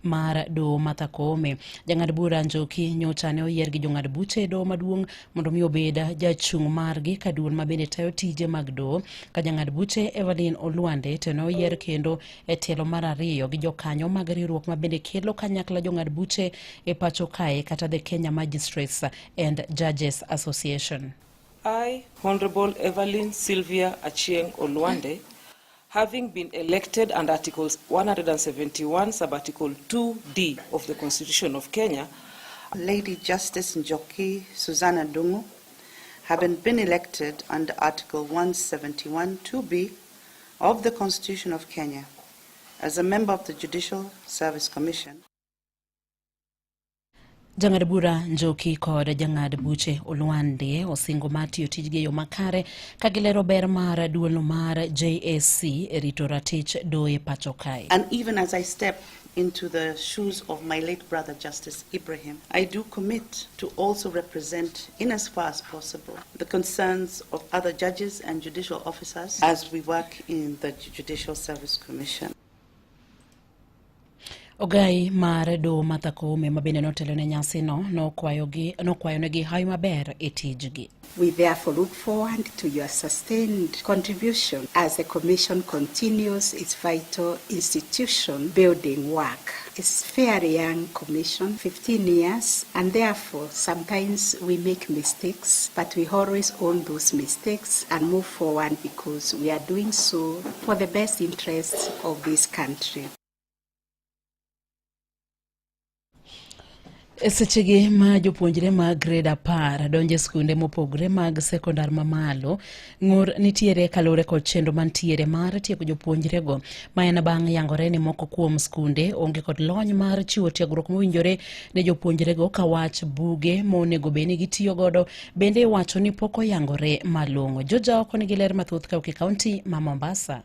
mar do Martha Koome. Jang'ad bura Njoki nyocha ne oyier gi jong'ad buche do maduong' mondo mi obed jachung' margi ka duol ma bende tayo tije mag do, ka jang'ad buche Evelyn Olwande to ne oyier kendo e tielo mar ariyo gi jokanyo mag riwruok ma bende kelo kanyakla jong'ad buche e pacho kae kata the Kenya Magistrates and Judges Association. I, Honorable Evelyn Sylvia Achieng Olwande, having been elected under Articles 171, Sub-Article 2D of the Constitution of Kenya, Lady Justice Njoki Susanna Dungu, having been elected under Article 171 2B of the Constitution of Kenya as a member of the Judicial Service Commission. Jang'ad bura Njoki kod jang'ad buche Olwande osingo matiyo tijgi yo makare ka gilero ber mar duolno mar JSC e rito ratich do e pacho kae. And even as I step into the shoes of my late brother Justice Ibrahim, I do commit to also represent in as far as possible the concerns of other judges and judicial officers as we work in the Judicial Service Commission. Ogai mar do Martha Koome ma bende notelo ne nyasi no kwayo negi hayo maber e tijgi. We therefore look forward to your sustained contribution as the Commission continues its vital institution building work. It's a fairly young Commission, 15 years, and therefore sometimes we make mistakes, but we always own those mistakes and move forward because we are doing so for the best interests of this country. Sechegi ma jopuonjre mag grade 10 donje skunde mopogre mag sekondar mamalo, ng'ur nitiere kalore kod chenro mantiere mar tieko jopuonjre go, ma en bang' yangore ni moko kuom skunde onge kod lony mar chiwo tiegruok mowinjore ne jopuonjre go ka wach buge monego beni gitiyo godo bende wacho ni poko yangore malong'o. Joja oko nigi ler mathoth Kauke County ma Mombasa.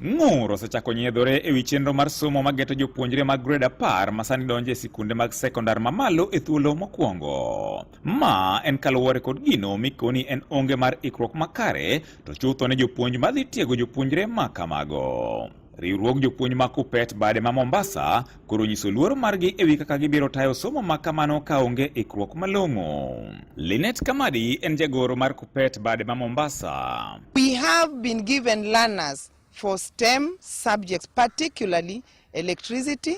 Ng'ur osechako nyiedhore e wi chenro mar somo mageto jopuonjre mag grade 10 masani donje e sikunde mag sekondar mamalo e thuolo mokwongo. Ma en kaluwore kod gino mikoni en onge mar ikruok makare to chutho ne jopuonj madhi tiego jopuonjre ma kamago. Riwruok jopuonj ma Kupet bade ma Mombasa koro nyiso luoro margi e wi kaka gibiro tayo somo ma kamano ka onge ikruok malong'o. Linet Kamadi en jagoro mar Kupet bade ma Mombasa. We have been given learners for STEM subjects, particularly electricity,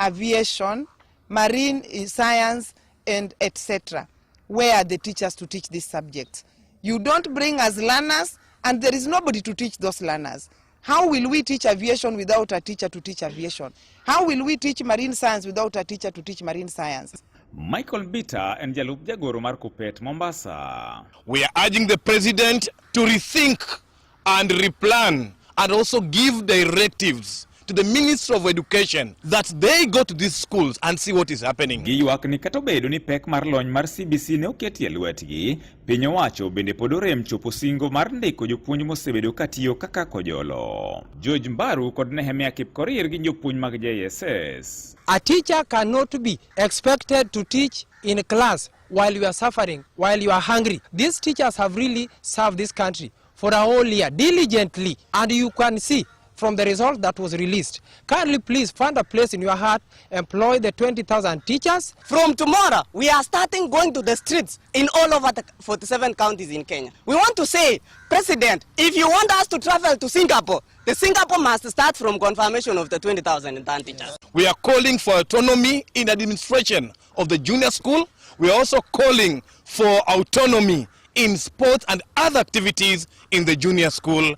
aviation, marine science, and etc. Where are the teachers to teach these subjects? You don't bring us learners, and there is nobody to teach those learners. How will we teach aviation without a teacher to teach aviation? How will we teach marine science without a teacher to teach marine science? Michael Bita and Jalup Jagoro mar Kupet Mombasa. We are urging the president to rethink and replan and also give directives to the Ministry of Education that they go to these schools and see what is happening. Giywak ni kata obedo ni pek mar lony mar CBC ne oketi e lwetgi, piny owacho bende pod orem chopo singo mar ndiko jopuonj mosebedo katiyo kaka kojolo. George Mbaru kod Nehemia Kipkorir gi jopuonj mag JSS. A teacher cannot be expected to teach in a class while you are suffering, while you are hungry. These teachers have really served this country for a whole year diligently, and you can see from the result that was released. Kindly please find a place in your heart, employ the 20,000 teachers. From tomorrow, we are starting going to the streets in all over the 47 counties in Kenya. We want to say, President, if you want us to travel to Singapore, the Singapore must start from confirmation of the 20,000 teachers. We are calling for autonomy in administration of the junior school. We are also calling for autonomy in sports and other activities in the junior school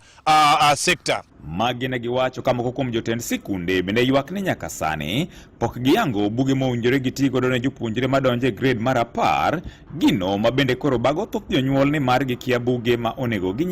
sector. Magi ne giwacho kama kuom jotend sikunde bende ywak ni nyaka sani pok giyango buge mowinjore giti godo ne jopuonjre madonje grade mar 10, gino ma bende koro bago thoth jonyuol ni mar gikia buge ma onego ginyi